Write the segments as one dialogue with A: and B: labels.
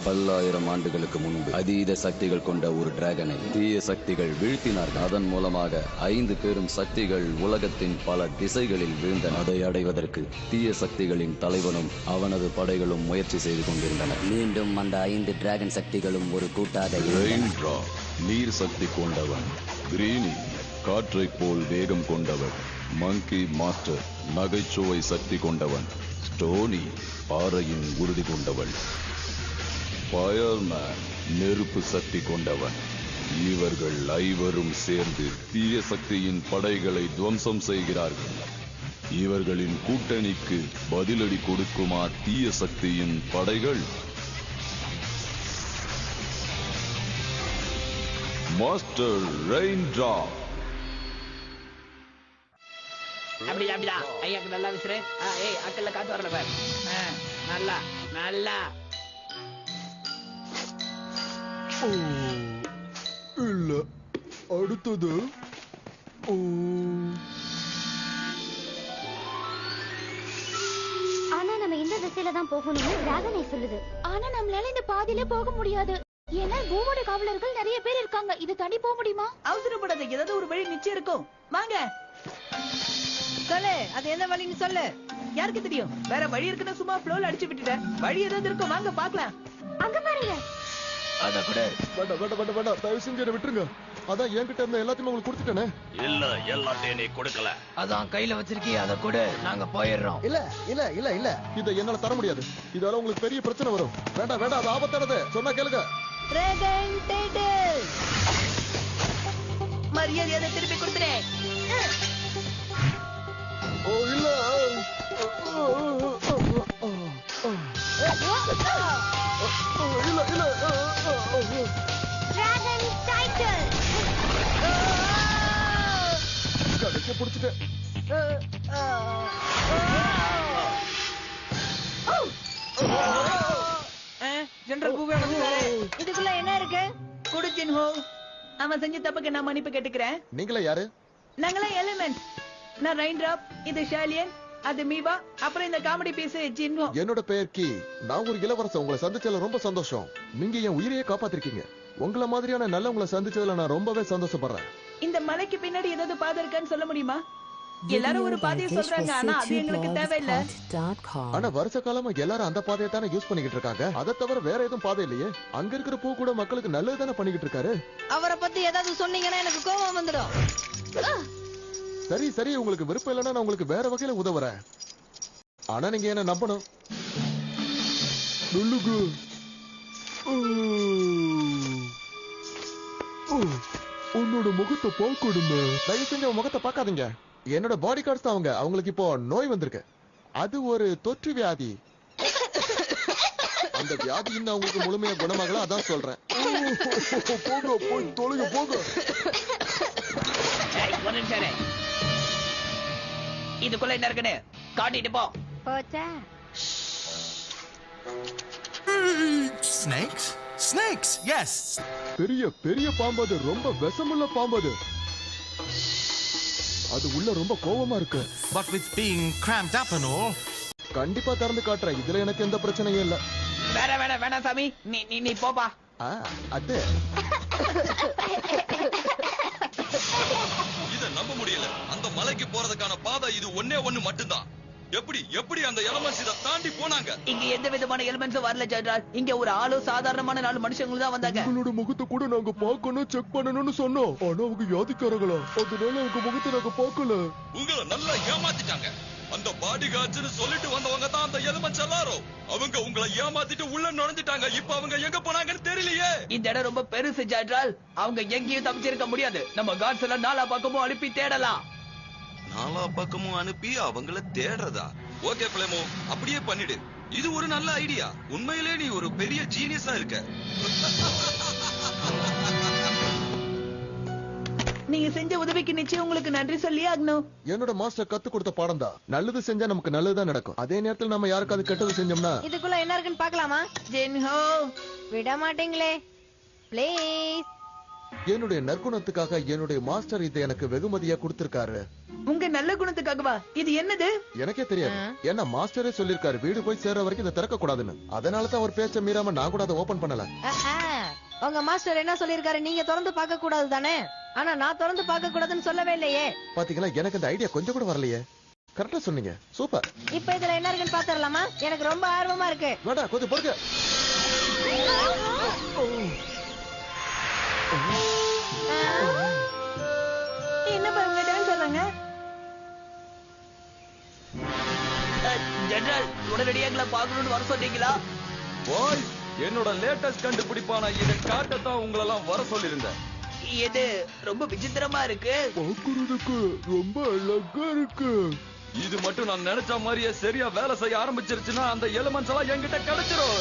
A: பல்லாயிரம் ஆண்டுகளுக்கு முன்பு அதீத சக்திகள் கொண்ட ஒரு டிராகனை தீய சக்திகள் வீழ்த்தினார்கள். அதன் மூலமாக 5 பெரும் சக்திகள் உலகத்தின் பல திசைகளில் வீழ்ந்தன. அதை அடைவதற்கு தீய சக்திகளின் தலைவனும் அவனது படைகளும் முயற்சி செய்து கொண்டிருந்தனர்.
B: மீண்டும் அந்த 5 டிராகன் சக்திகளும் ஒரு கூட்டாக
A: நீர் சக்தி கொண்டவன், கிரீனி காற்றை போல் வேகம் கொண்டவன், மங்கி மாஸ்டர் நகைச்சுவை சக்தி கொண்டவன், ஸ்டோனி பாறையின் உறுதி கொண்டவள், ஃபயர்மேன் நெருப்பு சக்தி கொண்டவன். இவர்கள் ஐவரும் சேர்ந்து தீய சக்தியின் படைகளை துவம்சம் செய்கிறார்கள். இவர்களின் கூட்டணிக்கு பதிலடி கொடுக்குமா தீய சக்தியின் படைகள்? Master raindrop.
C: அப்படிதான் ஐயாக்கு நல்லா விசுறு. ஏய் அக்கல்ல காத்து வரல பார். நல்லா நல்லா.
D: இல்ல அடுத்தது.
E: ஆனா நம்ம இந்த திசையில தான் போகணும்னு டிராகனை சொல்லுது. ஆனா நம்மளால இந்த பாதையில போக முடியாது. ஏன்னா பூவோட காவலர்கள் நிறைய பேர் இருக்காங்க. இது தனி போக முடியுமா?
C: அவசரப்படாத, ஏதாவது ஒரு வழி நிச்சயம் இருக்கும். வாங்க சொல்லு, அது என்ன வழின்னு சொல்லு. யாருக்கு தெரியும்? வேற வழி இருக்குன்னா சும்மா ஃப்ளோல அடிச்சு விட்டுட்டேன். வழி ஏதாவது இருக்கும், வாங்க பாக்கலாம்.
E: அங்க பாருங்க.
D: அத கூட வேண்டாம் தயவு செஞ்சு என்ன விட்டுருங்க. அதான் என்கிட்ட இருந்த எல்லாத்தையும் உங்களுக்கு கொடுத்துட்டேனே.
F: இல்ல எல்லாத்தையும் நீ கொடுக்கல.
C: அதான் கையில வச்சிருக்கீ, அத கூட நாங்க போயிடுறோம்.
D: இல்ல இல்ல இல்ல இல்ல இத என்னால தர முடியாது. இதால உங்களுக்கு பெரிய பிரச்சனை வரும். வேண்டாம் வேண்டாம், அது ஆபத்தானது. சொன்னா கேளுங்க.
C: டிராகன் டைட்டில் மரியாதை திருப்பி கொடுத்துறேன்.
D: ஓ இல்ல இல்ல இல்ல
E: டிராகன் டைட்டில்
D: கடைக்கு புடிச்சிட்டேன்.
C: ஜெனரல் பூவே வந்துட்டாரு. இதுக்குள்ள என்ன இருக்கு? குடிச்சின் ஹோ. அவன் செஞ்ச தப்புக்கு நான் மன்னிப்பு கேட்டுக்கிறேன்.
D: நீங்களே யாரு?
C: நாங்களே எலிமெண்ட். நான் ரெயின்ட்ராப், இது ஷாலியன், அது மீவா, அப்புறம் இந்த காமெடி பீஸ் ஜின்ஹோ.
D: என்னோட பெயர் கி. நான் ஒரு இளவரசன். உங்களை சந்திச்சதுல ரொம்ப சந்தோஷம். நீங்க என் உயிரையே காப்பாத்திருக்கீங்க. உங்கள மாதிரியான நல்லவங்களை சந்திச்சதுல நான் ரொம்பவே சந்தோஷப்படுறேன்.
C: இந்த மலைக்கு பின்னாடி ஏதாவது பாதை இருக்கான்னு சொல்ல முடியுமா? எல்லாரும் ஒரு பாதையை சொல்றாங்க, ஆனா அது எங்களுக்கு தேவையில்லை.
D: ஆனா வருஷ காலமா எல்லாரும் அந்த பாதையை தானே யூஸ் பண்ணிக்கிட்டு இருக்காங்க. அதை தவிர வேற எதுவும் பாதை இல்லையே. அங்க இருக்கிற பூ கூட மக்களுக்கு நல்லது தானே பண்ணிக்கிட்டு இருக்காரு.
C: அவரை பத்தி ஏதாவது சொன்னீங்கன்னா எனக்கு கோபம் வந்துடும்.
D: சரி சரி, உங்களுக்கு விருப்பம் இல்லைன்னா நான் உங்களுக்கு வேற வகையில உதவுறேன். ஆனா நீங்க என்ன நம்பணும். உன்னோட முகத்தை பார்க்கணுமே. தயவு செஞ்சு முகத்தை பார்க்காதீங்க. என்னோட பாடி கார்ட்ஸ் தான் அவங்க. அவங்களுக்கு இப்போ நோய் வந்திருக்கு. அது ஒரு தொற்று வியாதி. அந்த வியாதி இன்னும் அவங்களுக்கு முழுமையா குணமாகல, அதான் சொல்றேன். போங்க போய் தொலைங்க போங்க.
C: இதுக்குள்ள என்ன இருக்குன்னு காட்டிட்டு போ.
E: போச்சா?
G: Snakes? Snakes, yes.
D: பெரிய பெரிய பாம்பு. அது ரொம்ப விஷமுள்ள பாம்பு. அது உள்ள ரொம்ப கோவமா இருக்கு.
G: But with being cramped up and all.
D: கண்டிப்பா திறந்து காட்டுறேன். இதுல எனக்கு எந்த பிரச்சனையும் இல்ல.
C: வேணாம் சாமி, நீ போப்பா.
D: அது
F: இத நம்ப முடியல. அந்த மலைக்கு போறதுக்கான பாதை இது ஒண்ணே ஒண்ணு மட்டும்தான். எப்படி அந்த எலமெண்ட்ஸ் இத தாண்டி போனாங்க?
C: இங்க எந்த விதமான எலிமெண்ட்ஸும் வரல ஜெனரல். இங்க ஒரு ஆளோ சாதாரணமான 4 மனுஷங்களும் தான் வந்தாங்க.
D: உங்களோட முகத்தை கூட நாங்க பார்க்கணும், செக் பண்ணணும்னு சொன்னோம். ஆனா அவங்க வியாதிக்காரங்களா, அதனால அவங்க முகத்தை நாங்க பார்க்கல.
F: உங்களை நல்லா ஏமாத்திட்டாங்க. அந்த பாடி கார்ட்ஸ்னு சொல்லிட்டு வந்தவங்க தான் அந்த எலிமெண்ட்ஸ் எல்லாரும். அவங்க உங்களை ஏமாத்திட்டு உள்ள நுழைஞ்சிட்டாங்க. இப்ப அவங்க எங்க போனாங்கன்னு தெரியலையே.
C: இந்த இடம் ரொம்ப பெருசு ஜெனரல். அவங்க எங்கேயும் தப்பிச்சிருக்க முடியாது. நம்ம கார்ட்ஸ் எல்லாம் 4 பக்கமும் அனுப்பி தேடலாம்.
F: 4 பக்கமும் அனுப்பி அவங்கள தேடுறதா? ஓகே பிளேமோ, அப்படியே பண்ணிடு. இது ஒரு நல்ல ஐடியா. உண்மையிலே நீ ஒரு பெரிய ஜீனியஸா இருக்க.
C: நீங்க செஞ்ச உதவிக்கு நிச்சயம் உங்களுக்கு நன்றி சொல்லி ஆகணும்.
D: என்னோட மாஸ்டர் கத்து கொடுத்த பாடம் தான். நல்லது செஞ்சா நமக்கு நல்லதுதான் நடக்கும். அதே நேரத்தில் நம்ம யாருக்காவது கெட்டது செஞ்சோம்னா
H: இதுக்குள்ள என்ன இருக்குன்னு பார்க்கலாமா?
C: ஜென்ஹோ
H: விட மாட்டீங்களே. ப்ளீஸ்
D: என்னுடைய நற்குணத்துக்காக என்னுடைய மாஸ்டர் இதை எனக்கு வெகுமதியா கொடுத்திருக்காரு.
C: உங்க நல்ல குணத்துக்காகவா? இது என்னது?
D: எனக்கே தெரியாது. ஏன்னா மாஸ்டரே சொல்லிருக்காரு வீடு போய் சேர்ற வரைக்கும் இதை திறக்க கூடாதுன்னு. அதனாலதான் அவர் பேச்ச மீறாம நான் கூட அதை ஓபன் பண்ணல.
H: உங்க மாஸ்டர் என்ன சொல்லிருக்காரு? நீங்க திறந்து பார்க்க கூடாது தானே? ஆனா நான் திறந்து பார்க்க கூடாதுன்னு சொல்லவே இல்லையே.
D: பாத்தீங்களா, எனக்கு இந்த ஐடியா கொஞ்சம் கூட வரலையே. கரெக்டா சொன்னீங்க, சூப்பர்.
H: இப்ப இதுல என்ன இருக்குன்னு பாத்துடலாமா? எனக்கு ரொம்ப ஆர்வமா இருக்கு.
D: வேடா கொஞ்சம் பொறுக்க.
C: என்ன பாருங்க டான்ஸ் ஆடுறாங்க. ஜெனரல், உடனடியாக எங்களை பார்க்கணும்னு வர சொன்னீங்களா?
F: பாய், என்னோட லேட்டஸ்ட் கண்டுபிடிப்பான இதை காட்டத்தான் உங்களெல்லாம் வர சொல்லியிருந்தேன்.
C: இது ரொம்ப விசித்திரமா இருக்கு.
D: பாக்குறதுக்கு ரொம்ப அழகா இருக்கு.
F: இது மட்டும் நான் நினைச்ச மாதிரியே சரியா வேலை செய்ய ஆரம்பிச்சிருச்சுன்னா அந்த எலிமெண்ட்ஸ் எல்லாம் என்கிட்ட கிடைச்சிரும்.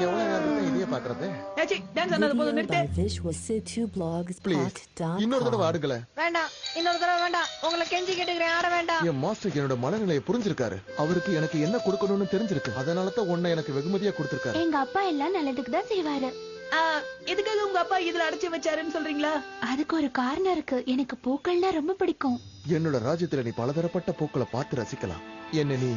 D: எவ்வளவு நேரம் இதையே பாக்குறது?
C: ஏச்சி, டான்ஸ் ஆனது போதும் நிறுத்து.
D: ப்ளீஸ் இன்னொரு தடவை ஆடுங்களே.
H: வேண்டாம், இன்னொரு தடவை வேண்டாம். உங்களை கெஞ்சி கேட்டுக்கிறேன், ஆட வேண்டாம்.
D: என் மாஸ்டர் என்னோட மனநிலையை புரிஞ்சிருக்காரு. அவருக்கு எனக்கு என்ன கொடுக்கணும்னு தெரிஞ்சிருக்கு. அதனாலதான் உன்னை எனக்கு வெகுமதியா கொடுத்திருக்காரு.
E: எங்க அப்பா எல்லாம் நல்லதுக்கு தான் செய்வாரு.
C: எதுக்காக உங்க அப்பா இதுல அடைச்சு வச்சாருன்னு சொல்றீங்களா?
E: அதுக்கு ஒரு காரணம் இருக்கு. எனக்கு பூக்கள்னா ரொம்ப பிடிக்கும்.
D: என்னோட ராஜ்யத்துல நீ பலதரப்பட்ட பூக்களை பார்த்து ரசிக்கலாம். என்ன நீ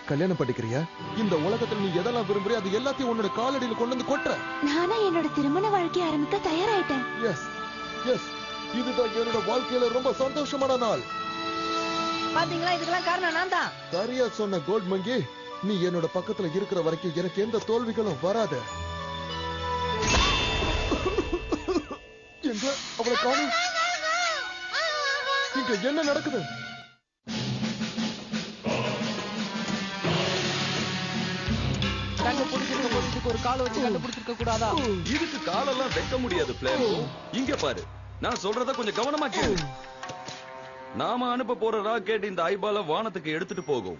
D: கல்யாணம் பண்ணிக்கிறியா? இந்த உலகத்துல நீ எதெல்லாம் விரும்புறியோ அது எல்லாத்தையும் உன்னோட காலடியில கொண்டு வந்து கொட்டுற.
E: நானா என்னோட திருமண வாழ்க்கை ஆரம்பிக்க தயாராயிட்டேன்.
D: எஸ் எஸ், இதுதான் என்னோட வாழ்க்கையில ரொம்ப சந்தோஷமான நாள்.
H: பாத்தீங்களா, இதுக்கெல்லாம் காரணம் நான் தான்.
D: சரியா சொன்ன கோல்ட் மங்கி. நீ என்னோட பக்கத்துல இருக்கிற வரைக்கும் எனக்கு எந்த தோல்விகளும் வராது. எங்க அவளை காணோம். இங்க என்ன நடக்குது?
C: ஒரு கால வச்சு கண்டுபிடிச்சிருக்க கூடாதா?
F: இதுக்கு காலெல்லாம் வைக்க முடியாது பிளேயர். இங்க பாரு, நான் சொல்றத கொஞ்சம் கவனமா கேளு. நாம அனுப்ப போற ராக்கெட் இந்த ஐபால வானத்துக்கு எடுத்துட்டு போகும்.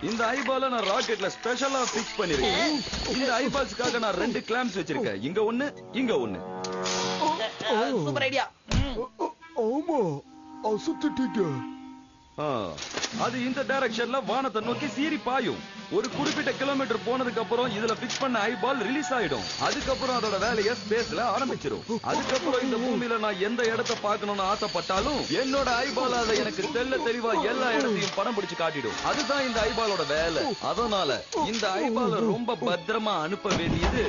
F: இந்த ஐபால நான் ராக்கெட்ல ஸ்பெஷலா பிக்ஸ் பண்ணிருக்கேன். இந்த ஐபால்ஸ்க்காக நான் 2 கிளாம்ப்ஸ் வச்சிருக்கேன். இங்க ஒண்ணு, இங்க ஒண்ணு.
C: Super idea.
D: ஆமா, அசுத்திட்டீங்க.
F: அது இந்த டைரக்ஷன்ல வானத்தை நோக்கி சீறி பாயும். ஒரு குறிப்பிட்ட கிலோமீட்டர் போனதுக்கு அப்புறம் இதுல பிக்ஸ் பண்ண ஐபால் ரிலீஸ் ஆயிடும். அதுக்கப்புறம் அதோட வேலையை ஸ்பேஸ்ல ஆரம்பிச்சிடும். அதுக்கப்புறம் இந்த பூமியில நான் எந்த இடத்தை பார்க்கணும்னு ஆசைப்பட்டாலும் என்னோட ஐபால் அதை எனக்கு தெளிவா எல்லா இடத்தையும் படம் பிடிச்சு காட்டிடும். அதுதான் இந்த ஐபாலோட வேலை. அதனால இந்த ஐபால ரொம்ப பத்திரமா அனுப்ப வேண்டியது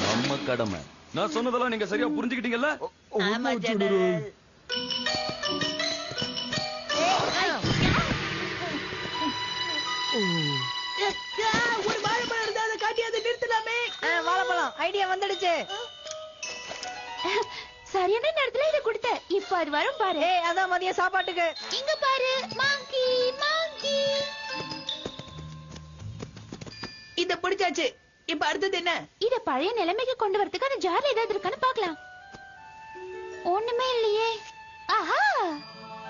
F: நம்ம கடமை. நான் சொன்னதெல்லாம் நீங்க சரியா புரிஞ்சுக்கிட்டீங்கல்ல?
C: ஆமா ஜெனரல். ஒரு வாழைப்பழம் இருந்தா அதை காட்டி அதை நிறுத்தலாமே.
H: வாழைப்பழம் ஐடியா வந்துடுச்சு.
E: சரியான நேரத்துல இத கொடுத்த. இப்ப அது வரும் பாரு.
H: அதான் மதிய சாப்பாட்டுக்கு.
E: இங்க பாரு, மாங்கி மாங்கி.
C: இத பிடிச்சாச்சு. இப்ப அடுத்தது என்ன?
E: இத பழைய நிலைமைக்கு கொண்டு வரதுக்கு அந்த ஜார்ல ஏதாவது இருக்கான்னு பார்க்கலாம். ஒண்ணுமே இல்லையே. ஆஹா,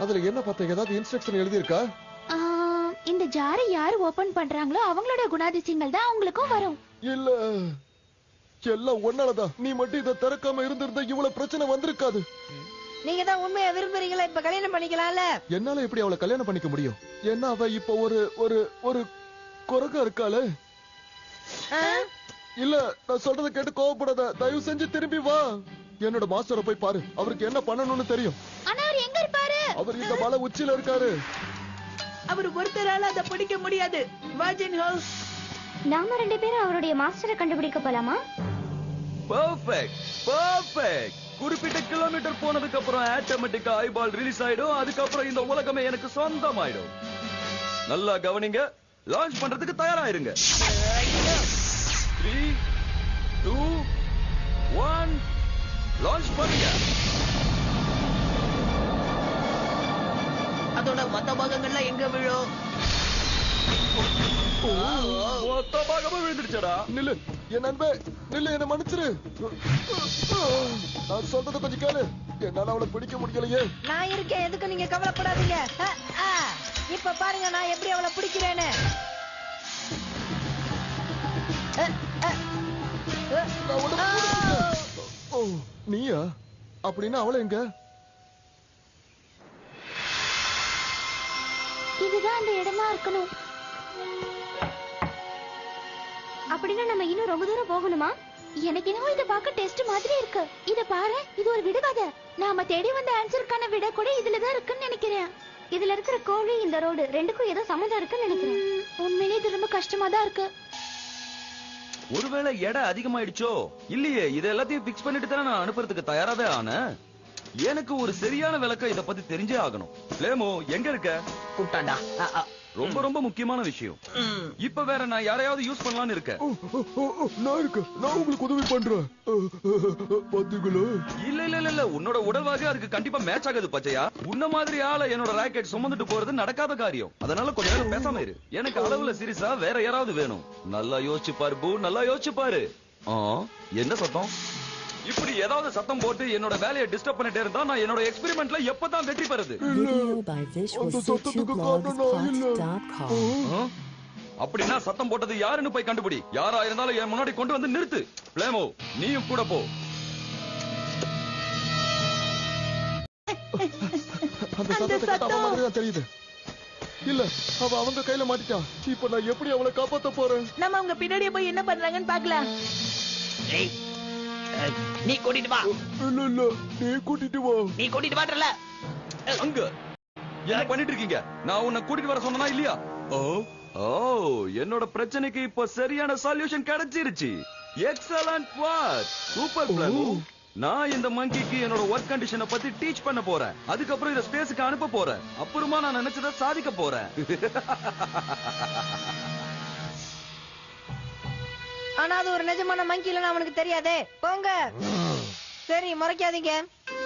D: அதுல என்ன பார்த்தா ஏதாவது இன்ஸ்ட்ரக்ஷன் எழுதி இருக்கா?
E: இந்த ஜாரை யாரு ஓபன் பண்றாங்களோ அவங்களோட குணாதிசயங்கள் தான் அவங்களுக்கும் வரும்.
D: இல்ல, எல்லாம் ஒன்னாலதான். நீ மட்டும் இதை திறக்காம இருந்திருந்தா இவ்வளவு பிரச்சனை வந்திருக்காது.
H: நீங்க தான் உண்மையா விரும்புறீங்களா? இப்ப கல்யாணம் பண்ணிக்கலாம்ல.
D: என்னால எப்படி அவளை கல்யாணம் பண்ணிக்க முடியும்? என்ன அவ இப்ப ஒரு குரங்கா இருக்காளே. இல்ல, நான் சொல்றதை கேட்டு கோவப்படாத. தயவு செஞ்சு திரும்பி வா. என்னோட மாஸ்டரை போய் பாரு. அவருக்கு என்ன பண்ணணும்னு தெரியும்.
E: ஆனா அவர் எங்க இருப்பாரு?
D: அவர் இந்த மலை உச்சியில இருக்காரு.
C: அவர் ஒருத்தரால அதை பிடிக்க முடியாது. வார்ஜின் ஹவுஸ்.
E: நாம 2 பேரும் அவருடைய மாஸ்டரை கண்டுபிடிக்க போலாமா?
F: Perfect perfect. குறிப்பிட்ட கிலோமீட்டர் போனதுக்கு அப்புறம் ஆட்டோமேட்டிக்கா ஐபால் ரிலீஸ் ஆயிடும். அதுக்கப்புறம் இந்த உலகமே எனக்கு சொந்தமாயிடும். நல்லா கவனிங்க. லான்ச் பண்றதுக்கு தயாராயிருங்க. 3 2 1 லான்ச் பண்ணுங்க.
C: அதோட மொத்த பாகங்கள்லாம் எங்க விழும்?
F: மொத்த பாகமும் விழுந்துருச்சடா.
D: நில்லு என் நண்பே, நில்லு, என்ன மன்னிச்சிரு. நான் சொல்றத கொஞ்சம் கேளு. என்னால அவளை பிடிக்க முடியலையே.
H: நான் இருக்கேன், எதுக்கு நீங்க கவலைப்படாதீங்க. இப்ப பாருங்க நான் எப்படி அவளை பிடிக்கிறேன்னு.
D: நீயா? அப்படின்னா அவளை எங்க?
E: இதுதான் அந்த இடமா இருக்கணும். அப்படின்னா நம்ம இன்னும் ரொம்ப தூரம் போகணுமா? எனக்கு என்னவோ இத பார்க்க டெஸ்ட் மாதிரி இருக்கு. இத பாரு, இது ஒரு விடுகதை. நாம தேடி வந்த ஆன்சருக்கான விட கூட இதுல தான் இருக்குன்னு நினைக்கிறேன். இதுல இருக்கிற கோழி, இந்த ரோடு ரெண்டுக்கும் ஏதோ சம்மந்தம் இருக்குன்னு நினைக்கிறேன். உண்மையிலேயே இது ரொம்ப கஷ்டமா தான் இருக்கு.
F: ஒருவேளை எடை அதிகமாயிடுச்சோ? இல்லையே, இத எல்லாத்தையும் பிக்ஸ் பண்ணிட்டு தானே நான் அனுப்புறதுக்கு தயாராவே ஆனேன். எனக்கு ஒரு சரியான விளக்கம் இத பத்தி தெரிஞ்சே ஆகணும். லேமோ, எங்க இருக்க?
C: கூப்பிட்டாண்டா.
F: ரொம்ப ரொம்ப முக்கியமான விஷயம். இப்ப வேற நான் யாரையாவது யூஸ் பண்ணலாம்னு இருக்கேன்.
D: நான் இருக்கேன், நான் உங்களுக்கு உதவி பண்றேன். பாத்தீங்களா?
F: இல்ல இல்ல இல்ல, உன்னோட உடல்வாக அதுக்கு கண்டிப்பா மேட்ச் ஆகாது பச்சையா. உன்ன மாதிரி ஆள என்னோட ராக்கெட் சுமந்துட்டு போறது நடக்காத காரியம். அதனால கொஞ்ச நேரம் பேசாம இரு. எனக்கு அளவுல சீரியஸா வேற யாராவது வேணும். நல்லா யோசிச்சு பாரு பூ, நல்லா யோசிச்சு பாரு. என்ன சத்தம்? இப்படி ஏதாவது சத்தம் போட்டு என்னோட வேலையை டிஸ்டர்ப் பண்ணிட்டே இருந்தா நான் என்னோட எக்ஸ்பெரிமெண்ட்ல எப்பதான் வெற்றி பெறுது? அப்படின்னா சத்தம் போட்டது யாருன்னு போய் கண்டுபிடி. யாரா இருந்தாலும் என் முன்னாடி கொண்டு வந்து நிறுத்து. பிளேமோ, நீயும் கூட போ.
D: அந்த சத்தத்தை கேட்டா அவன் மாதிரி தான் தெரியுது. இல்ல, அவ அவங்க கையில மாட்டிட்டான். இப்ப நான் எப்படி அவளை காப்பாத்த போறேன்?
C: நம்ம அவங்க பின்னாடியே போய் என்ன பண்றாங்கன்னு பாக்கலாம். நீ கூட்டிட்டு வா.
D: இல்ல இல்ல, நீ கூட்டிட்டு வா.
C: நீ கூட்டிட்டு வாட்டல.
F: அங்க என்ன பண்ணிட்டு இருக்கீங்க? நான் உன்னை கூட்டிட்டு வர சொன்னா இல்லையா? என்னோட பிரச்சனைக்கு இப்ப சரியான சொல்யூஷன் கிடைச்சிருச்சு. எக்ஸலன்ட் வொர்க், சூப்பர் பிளேமோ. நான் இந்த மங்கிக்கு என்னோட ஒர்க் கண்டிஷனை பத்தி டீச் பண்ண போறேன். அதுக்கப்புறம் இத ஸ்பேஸ்க்கு அனுப்ப போறேன். அப்புறமா நான் நினைச்சதை சாதிக்க போறேன்.
H: ஆனா அது ஒரு நிஜமான மங்கி இல்லன்னு அவனுக்கு தெரியாதே. போங்க. சரி, முறைக்காதீங்க.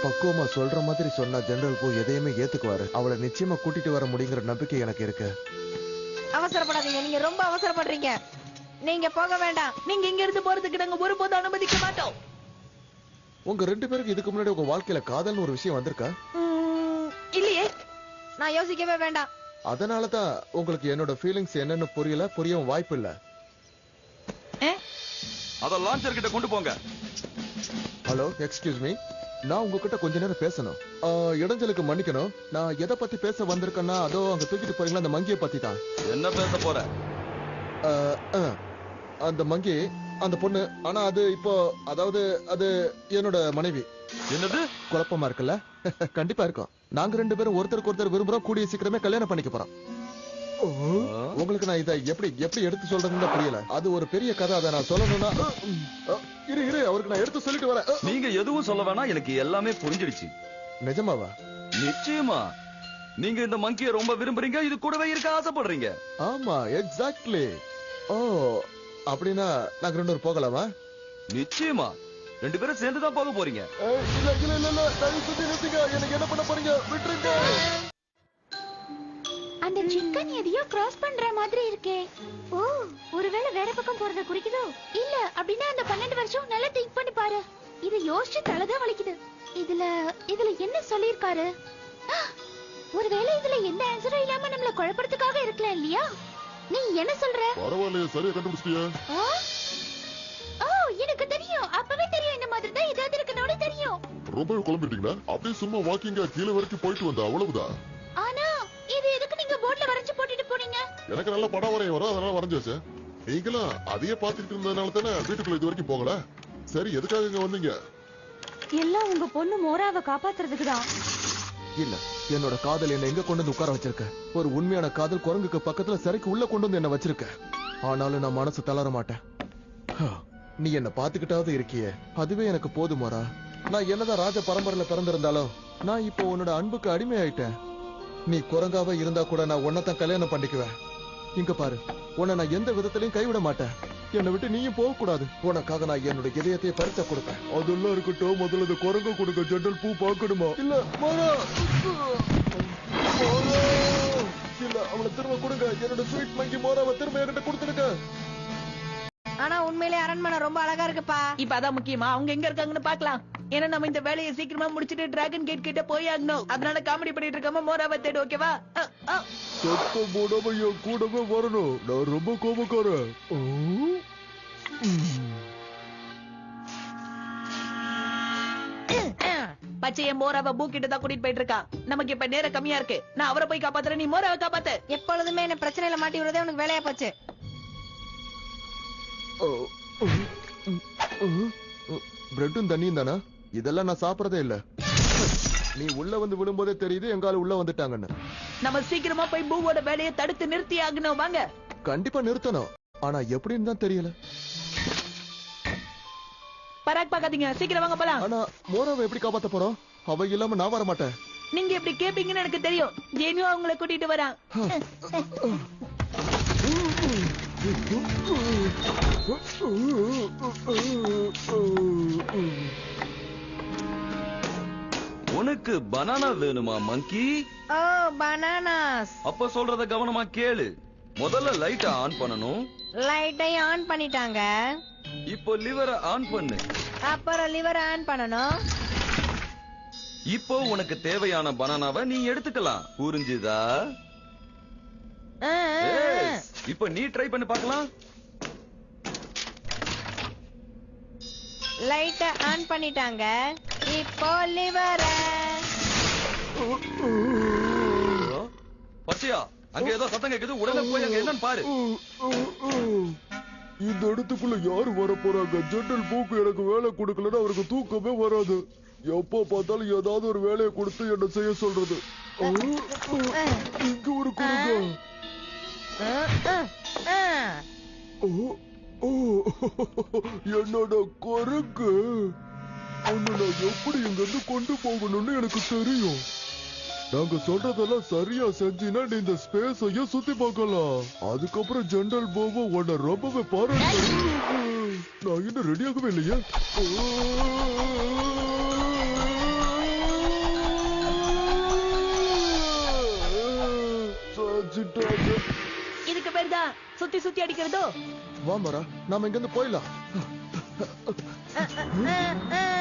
D: பக்குவமா சொல்ற மாதிரி சொன்னா ஜெனரல் பூ எதையுமே ஏத்துக்குவாரு. அவளை நிச்சயமா கூட்டிட்டு வர முடியுங்கிற நம்பிக்கை எனக்கு இருக்கு.
H: அவசரப்படாதீங்க, நீங்க ரொம்ப அவசரப்படுறீங்க. நீங்க போக வேண்டாம்.
C: நீங்க இங்க இருந்து போறதுக்கு நாங்க ஒருபோதும் அனுமதிக்க மாட்டோம்.
D: உங்க ரெண்டு பேருக்கு இதுக்கு முன்னாடி உங்க வாழ்க்கையில காதல்னு ஒரு விஷயம் வந்திருக்கா?
C: இல்லையே.
H: நான் யோசிக்கவே வேண்டாம்.
D: அதனாலதான் உங்களுக்கு என்னோட ஃபீலிங்ஸ் என்னன்னு புரியல, புரியவும் வாய்ப்பு இல்ல.
F: அத லான்ச்சர் கிட்ட கொண்டு போங்க.
D: ஹலோ, எக்ஸ்கியூஸ் மீ, நான் உங்ககிட்ட கொஞ்ச நேரம் பேசணும். இடைஞ்சலுக்கு மன்னிக்கணும். நான் எதை பத்தி பேச வந்திருக்கேன்னா, அதோ அங்க தூக்கிட்டு போறீங்களா அந்த மங்கியை பத்தி தான்.
F: என்ன பேச போற?
D: அந்த மங்கி, அந்த பொண்ணு. ஆனா அது இப்போ, அதாவது அது என்னோட மனைவி.
F: என்னது?
D: குழப்பமா இருக்குல்ல? கண்டிப்பா இருக்கும். நாங்க ரெண்டு பேரும் ஒருத்தருக்கு ஒருத்தர் விரும்புறோம். கூடிய சீக்கிரமே கல்யாணம் பண்ணிக்க போறோம். உங்களுக்கு நான் இதை எப்படி எடுத்து சொல்றதுன்னு புரியல. அது ஒரு பெரிய கதை. அதை நான் சொல்லணும்னா இரு அவருக்கு நான் எடுத்து சொல்லிட்டு வரேன்.
F: நீங்க எதுவும் சொல்ல வேணாம், எனக்கு எல்லாமே புரிஞ்சிடுச்சு.
D: நிஜமாவா?
F: நிச்சயமா. நீங்க இந்த மங்கியை ரொம்ப விரும்புறீங்க, இது கூடவே இருக்க ஆசைப்படுறீங்க.
D: ஆமா, எக்ஸாக்ட்லி. அப்படின்னா நாங்க ரெண்டு பேரும் போகலாமா?
F: நிச்சயமா. ரெண்டு பேரும் சேர்ந்து தான் போக போறீங்க.
D: இல்ல, எனக்கு என்ன பண்ண போறீங்க? விட்டுருங்க.
E: அந்த சிக்கன் எதையோ கிராஸ் பண்ற மாதிரி இருக்கே. ஓ, ஒருவேளை வேற பக்கம் போறத குறிக்குதோ? இல்ல, அப்படின்னா அந்த 12 வருஷம் நல்லா திங்க் பண்ணி பாரு. இது யோசிச்சு தலைதான் வலிக்குது. இதுல என்ன சொல்லிருக்காரு? ஒருவேளை இதுல எந்த ஆன்சரும் இல்லாம நம்மள குழப்பறதுக்காக இருக்கலாம் இல்லையா? நீ என்ன சொல்ற?
D: பரவாயில்லையே, சரியா கண்டுபிடிச்சிட்டியா?
E: எனக்கு தெரியும், அப்பவே தெரியும். இந்த மாதிரி தான் ஏதாவது இருக்குன்னு தெரியும்.
I: ரொம்ப குழம்பிட்டீங்களா? அப்படியே சும்மா வாக்கிங்கா கீழே வரைக்கும் போயிட்டு வந்தா அவ்வளவுதான்.
E: ஆனா இது எதுக்கு நீங்க போர்ட்ல வரைஞ்சு போட்டுட்டு போனீங்க?
I: எனக்கு நல்ல படம் வரைய வரும், அதனால வரைஞ்சு வச்சேன். நீங்களும் அதையே பாத்துட்டு இருந்ததுனால தானே வீட்டுக்குள்ள இது வரைக்கும் போகல. சரி, எதுக்காக இங்க வந்தீங்க?
E: எல்லாம் உங்க பொண்ணு மோராவை காப்பாத்துறதுக்கு தான்.
D: இல்ல, என்னோட காதல் என்ன எங்க கொண்டு வந்து உட்கார வச்சிருக்க. ஒரு உண்மையான காதல் குரங்குக்கு பக்கத்துல சிறைக்கு உள்ள கொண்டு வந்து என்ன வச்சிருக்க. ஆனாலும் நான் மனசு தளர மாட்டேன். நீ என்ன பாத்துக்கிட்டாவது இருக்கியே, அதுவே எனக்கு போதுமாரா. நான் என்னதான் ராஜ பரம்பரையில பிறந்திருந்தாலும் நான் இப்போ உன்னோட அன்புக்கு அடிமை ஆயிட்டேன். நீ குரங்காவ இருந்தா கூட நான் உன்னைத்தான் கல்யாணம் பண்ணிக்குவேன். இங்க பாரு, உன்னை நான் எந்த விதத்திலையும் கைவிட மாட்டேன். என்னை விட்டு நீயும் போக கூடாது. உனக்காக நான் என்னோட இதயத்தையே பறிச்ச கொடுப்பேன். அதெல்லாம் இருக்கட்டும், முதல்ல இந்த குரங்கு கொடுக்க ஜெண்டல் பூ பாக்கணுமா? இல்ல மாறா, இல்ல அவளை திரும்ப கொடுங்க. என்னோட ஸ்வீட் மங்கி மோராவை திரும்ப என்கிட்ட கொடுத்துருங்க.
H: ஆனா உண்மையிலே அரண்மனை ரொம்ப அழகா இருக்குப்பா.
C: இப்ப அதான் முக்கியமா, அவங்க எங்க இருக்காங்கன்னு பாக்கலாம். ஏன்னா நம்ம இந்த வேலையை சீக்கிரமா முடிச்சிட்டு டிராகன் கேட் கிட்ட போய் ஆகணும். அதனால காமெடி பண்ணிட்டு இருக்காம மோராவை தேடு. ஓகேவா?
D: சத்தம் போடாம என் கூடவே வரணும். நான் ரொம்ப கோபக்காரன்.
C: பச்சைய மோராவை பூ கிட்ட தான் கூட்டிட்டு போயிட்டு இருக்கா. நமக்கு இப்ப நேரம் கம்மியா இருக்கு. நான் அவரை போய் காப்பாத்துறேன், நீ மோராவை காப்பாத்து.
H: எப்பொழுதுமே என்ன பிரச்சனையில மாட்டி விடுறதே உனக்கு வேலையா போச்சு.
D: பிரெட்டும் தண்ணியும் தானா? இதெல்லாம் நான் சாப்பிடறதே இல்ல. நீ உள்ள வந்து விழும்போதே தெரியுது எங்கால உள்ள வந்துட்டாங்கன்னு.
C: நம்ம சீக்கிரமா போய் பூவோட வேலையை தடுத்து நிறுத்தி ஆகணும். வாங்க.
D: கண்டிப்பா நிறுத்தணும். ஆனா எப்படின்னு தான் தெரியல.
C: பராக் பாக்காதீங்க, சீக்கிரம் வாங்க போலாம்.
D: ஆனா மோராவை எப்படி காப்பாத்த போறோம்? அவ இல்லாம நான் வர மாட்டேன்.
C: நீங்க எப்படி கேப்பீங்கன்னு எனக்கு தெரியும். ஜேனியோ அவங்கள கூட்டிட்டு வரான்.
F: உனக்கு பனானா வேணுமா மங்கி?
H: ஓ பனானாஸ்.
F: அப்ப சொல்றத கவனமா கேளு. முதல்ல லைட்ட ஆன் பண்ணணும்.
H: லைட்டை ஆன் பண்ணிட்டாங்க.
F: இப்போ லிவரை ஆன் பண்ணு.
H: அப்புறம் லிவர் ஆன் பண்ணணும்.
F: இப்போ உனக்கு தேவையான பனானாவை நீ எடுத்துக்கலாம். புரிஞ்சுதா? இப்போ நீ ட்ரை பண்ணி பார்க்கலாம்.
H: லைட்ட ஆன் பண்ணிட்டாங்க. இப்போ லிவர்.
F: பச்சையா, அங்க ஏதோ சத்தம் கேக்குது. உடனே போய் அங்க என்னன்னு பாரு.
D: இந்த இடத்துக்குள்ள யாரு வர போறாங்க? ஜெனரல் பூக்கு எனக்கு வேலை கொடுக்கலன்னா அவருக்கு தூக்கமே வராது. எப்ப பார்த்தாலும் ஏதாவது ஒரு வேலையை கொடுத்து என்ன செய்ய சொல்றது. இங்க ஒரு குறுங்க. என்னோட குறுக்கு. உன்னை நான் எப்படி இங்க இருந்து கொண்டு போகணும்னு எனக்கு தெரியும். நாங்க சொல்றதெல்லாம் சரியா செஞ்சினா நீ இந்த ஸ்பேஸையும் சுத்தி பார்க்கலாம். அதுக்கப்புறம் ஜெனரல் போவோ உன்னை ரொம்பவே பாராட்டு. நான் இன்னும் ரெடியாகவே இல்லையா?
C: இதுக்கு பேர் தான் சுத்தி சுத்தி அடிக்கிறதோ.
D: வா மரா, நாம இங்க இருந்து போயிடலாம்.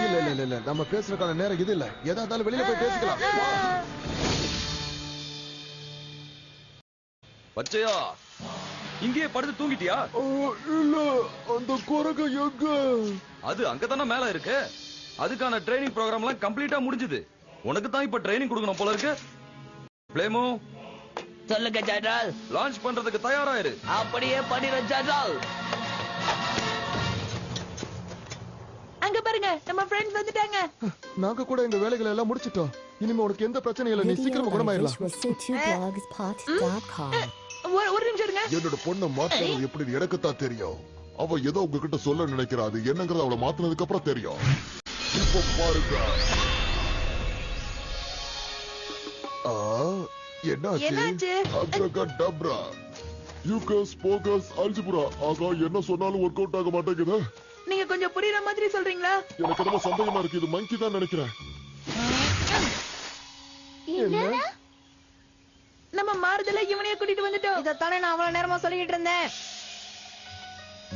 D: இல்ல இல்ல இல்ல, நம்ம பேசுறதுக்கான நேரம் இது இல்ல. எதா இருந்தாலும் வெளியில போய் பேசிக்கலாம்.
F: பச்சையா, இங்கேயே படுத்து தூங்கிட்டியா?
D: இல்ல, அந்த குரங்க எங்க?
F: அது அங்கதானே மேல இருக்கு. அதுக்கான ட்ரைனிங் ப்ரோக்ராம் எல்லாம் கம்ப்ளீட்டா முடிஞ்சது. உனக்கு தான் இப்ப ட்ரைனிங் கொடுக்கணும் போல இருக்கு. பிளேமோ,
C: சொல்லுங்க ஜெனரல்.
F: லான்ச் பண்றதுக்கு தயாராயிரு.
C: அப்படியே பண்ணிடுறேன் ஜெனரல். அங்க பாருங்க, நம்ம ஃப்ரெண்ட்ஸ் வந்துட்டாங்க.
D: நாங்க கூட எங்க வேலைகளை எல்லாம் முடிச்சிட்டோம். இனிமே உனக்கு எந்த பிரச்சனையும் இல்ல. நீ சீக்கிரமா குணமாயிடலாம்.
C: ஒரு நிமிஷம் இருங்க.
I: என்னோட பொண்ணை மாத்துறது எப்படி எனக்கு தான் தெரியும். அவ ஏதோ உங்ககிட்ட சொல்ல நினைக்கிறா. அது என்னங்கறது அவளை மாத்தினதுக்கு அப்புறம் தெரியும். இப்ப பாருங்க. என்னாச்சு? அப்ரகடப்ரா, யூகஸ் போகஸ் அல்ஜிப்ரா. ஆகா, என்ன சொன்னாலும் ஒர்க் அவுட் ஆக மாட்டேங்குது.
C: நீங்க கொஞ்சம் புரியுற மாதிரி சொல்றீங்களா?
I: எனக்கு ரொம்ப சந்தேகமா இருக்கு. இது மங்கி தான் நினைக்கிறேன்.
C: நம்ம மாறுதல இவனையே கூட்டிட்டு வந்துட்டோம்.
H: இதத்தானே நான் அவ்வளவு நேரமா சொல்லிட்டு இருந்தேன்.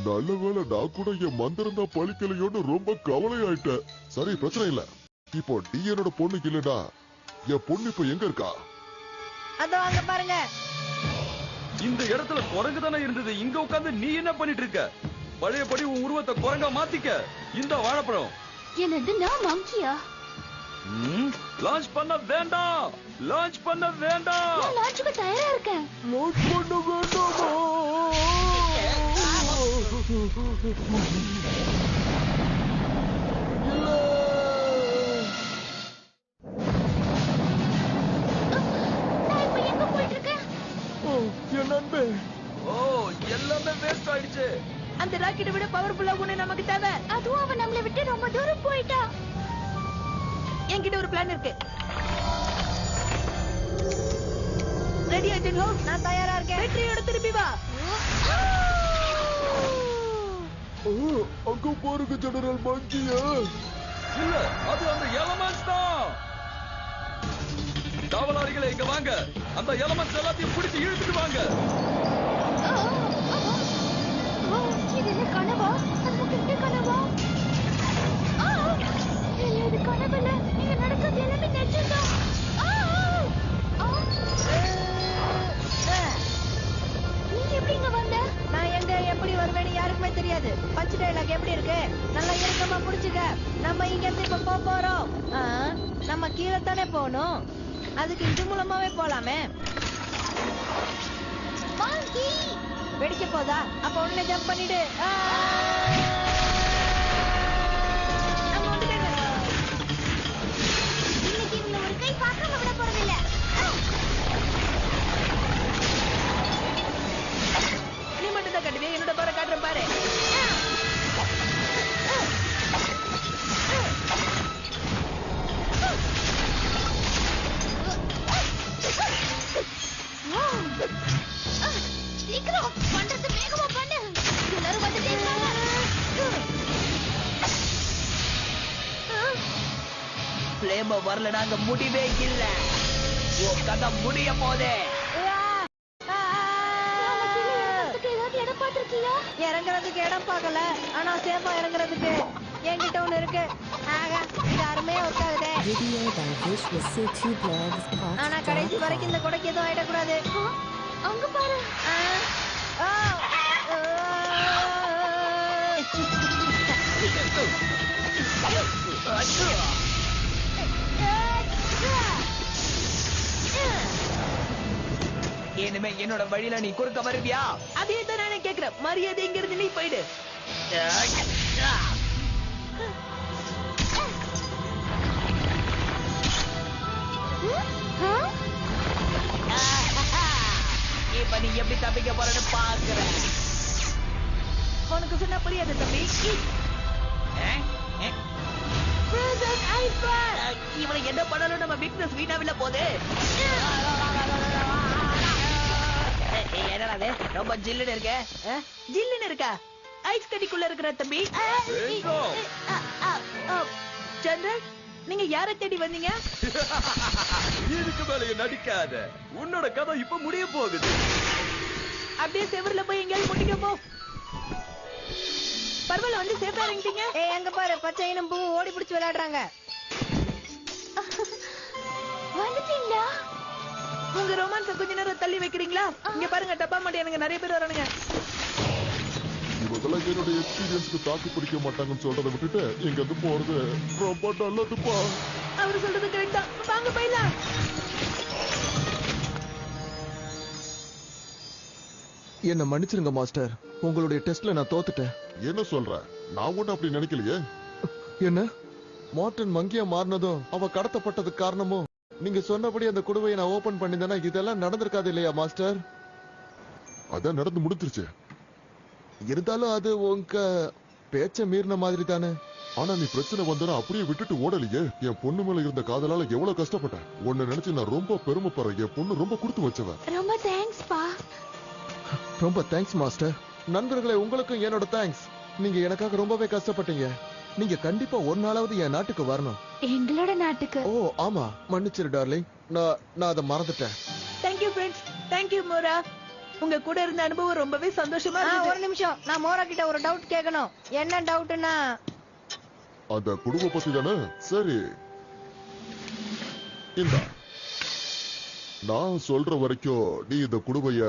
I: நல்ல வேளை நான் கூட என் மந்திரம் தான் பழிக்கலையோன்னு ரொம்ப கவலையாயிட்டேன். சரி, பிரச்சனை இல்ல. இப்போ டிஎனோட பொண்ணு இல்லடா. என் பொண்ணு இப்ப எங்க இருக்கா?
H: அதோ அங்க பாருங்க.
F: இந்த இடத்துல குரங்கு தானே இருந்தது. இங்க உட்கார்ந்து நீ என்ன பண்ணிட்டு இருக்க? பழையபடி உன் உருவத்தை குரங்கா மாத்திக்க. இந்த வாழைப்பழம்
E: என்னது? நான் மங்கியா?
F: லான்ச் பண்ண வேண்டாம். லான்ச் பண்ண வேண்டாம்.
E: நான் லான்ச்சுக்கு தயாரா இருக்கேன்.
D: லான்ச் பண்ண வேண்டாமா?
E: நான் இப்ப எங்க போயிட்டு இருக்கேன்?
D: என் நண்பே.
F: ஓ, எல்லாமே வேஸ்ட் ஆயிடுச்சு.
C: அந்த ராக்கெட்டை விட பவர்ஃபுல்லா ஒண்ணு நமக்கு தேவை.
E: அதுவும் அவன் நம்மளை விட்டு ரொம்ப தூரம் போயிட்டா.
C: என்கிட்ட ஒரு பிளான் இருக்கு. ரெடியா ஜென்ஹோ?
H: நான் தயாரா இருக்கேன்.
C: வெற்றியோட திரும்பி வா.
D: அங்க பாருங்க ஜெனரல் மங்கிய.
F: இல்ல, அது அந்த எலமெண்ட்ஸ் தான். காவலாளிகளே, இங்க வாங்க. அந்த எலமெண்ட்ஸ் எல்லாத்தையும் பிடிச்சு இழுத்துட்டு வாங்க.
E: இது என்ன கனவா? அது கிட்ட கனவா? இல்ல, இது கனவுல. நீங்க நடக்கிறது எல்லாமே நிஜம்தான். நீங்க எப்படி இங்க வந்த?
H: நான் எங்க எப்படி வருவேன்னு யாருக்குமே தெரியாது. பஞ்ச் டைலாக் எப்படி இருக்கு? நல்லா இறுக்கமா புடிச்சுக்க. நம்ம இங்க இருந்து இப்ப போறோம். நம்ம கீழே தானே போகணும். அதுக்கு இது மூலமாவே போலாமே. வெடிக்க போதா? அப்ப உடனே ஜம்ப் பண்ணிடு. நம்ம ஒண்ணு வேணும்.
E: இன்னைக்கு இவங்க ஒரு கை பார்க்காம விட போறதில்ல.
C: நீ மட்டும் தான் கட்டுவே, என்னோட பாரு காட்டுறேன் பாரு.
E: சீக்கிரம் பண்றது வேகமா பண்ணு. எல்லாரும் வந்துட்டே இருக்காங்க.
C: ஃப்ளேம் வரலனா அங்க முடிவே இல்ல. உன் கதை முடிய போதே.
E: ஏதாவது இடம் பார்த்திருக்கியா?
H: இறங்குறதுக்கு இடம் பார்க்கல, ஆனா சேஃபா இறங்குறதுக்கு என்கிட்ட ஒண்ணு இருக்கு. ஆகா, இது அருமையா ஒர்க் ஆகுதே. ஆனா கடைசி வரைக்கும் இந்த கொடைக்கு எதுவும் ஆயிடக்கூடாது.
E: அங்க பாரு.
C: இனிமே என்னோட வழியில நீ குறுக்க வருவியா? அதே தான் நான் கேக்குறேன். மரியாதை இங்க இருந்து நீ போயிடு. இப்ப நீ எப்படி தப்பிக்க போறன்னு பாக்குறேன். உனக்கு சொன்னா புரியாது தம்பி. இவனை என்ன பண்ணாலும் நம்ம வீக்னஸ் வீணாவில போதே. என்னடா அது ரொம்ப ஜில்லுன்னு இருக்க? ஜில்லுன்னு இருக்கா? ஐஸ் கட்டிக்குள்ள இருக்கிற தம்பி. சந்திரன், நீங்க யாரை தேடி வந்தீங்க?
F: இதுக்கு மேல நடிக்காத. உன்னோட கதை இப்ப முடிய போகுது.
C: அப்படியே செவர்ல போய் எங்கேயாவது முட்டிக்க போ. பரவாயில்ல, வந்து சேஃபா இறங்கிட்டீங்க.
H: அங்க பாரு, பச்சையினும் பூ ஓடி பிடிச்சு விளையாடுறாங்க.
E: வந்துட்டீங்களா?
C: உங்க ரொமான்ஸ கொஞ்ச நேரம் தள்ளி வைக்கிறீங்களா? இங்க பாருங்க, டப்பா மாட்டி எனக்கு நிறைய பேர் வரானுங்க.
I: இவங்கெல்லாம் என்னோட எக்ஸ்பீரியன்ஸ்க்கு தாக்கு பிடிக்க மாட்டாங்கன்னு சொல்றதை விட்டுட்டு இங்க இருந்து போறது ரொம்ப நல்லதுப்பா.
C: அவரு சொல்றது கரெக்ட் தான். வாங்க போயிடலாம்.
D: என்ன மன்னிச்சிருங்க மாஸ்டர், உங்களுடைய டெஸ்ட்ல நான் தோத்துட்டேன்.
I: என்ன சொல்ற? நான் ஒண்ணு அப்படி நினைக்கலையே.
D: என்ன மார்டன் மங்கியா மாறினதும் அவ கடத்தப்பட்டதுக்கு காரணமும் நீங்க சொன்னபடி அந்த குடுவையை நான் ஓபன் பண்ணிருந்தேன்னா இதெல்லாம் நடந்திருக்காது இல்லையா மாஸ்டர்?
I: அதான் நடந்து முடிஞ்சிருச்சு.
D: இருந்தாலும் அது உங்க பேச்ச மீறின மாதிரி தானே.
I: ஆனா நீ பிரச்சனை வந்தா அப்படியே விட்டுட்டு ஓடலையே. என் பொண்ணு மேல இருந்த காதலால எவ்வளவு கஷ்டப்பட்டேன். உன்னை நினைச்சு நான் ரொம்ப பெருமைப்படுறேன். என் பொண்ணு ரொம்ப கொடுத்து வச்சவன்.
E: ரொம்ப தேங்க்ஸ் பா.
D: ரொம்ப தேங்க்ஸ் மாஸ்டர். நண்பர்களே, உங்களுக்கும் என்னோட தேங்க்ஸ். நீங்க எனக்காக ரொம்பவே கஷ்டப்பட்டீங்க. நீங்க கண்டிப்பா ஒரு நாளாவது என் நாட்டுக்கு வரணும்.
E: எங்களோட நாட்டுக்கு?
D: ஓ ஆமா, மன்னிச்சிரு டார்லிங், நான் அதை மறந்துட்டேன்.
C: Thank you friends. Thank you மோரா. உங்க கூட இருந்த அனுபவம் ரொம்பவே சந்தோஷமா இருந்துச்சு.
H: ஒரு நிமிஷம், நான் மோரா கிட்ட ஒரு டவுட் கேட்கணும். என்ன டவுட்னா,
I: அந்த குடும்ப பத்தி தானே? சரி, இந்த நான் சொல்ற வரைக்கும் நீ இந்த குடுவைய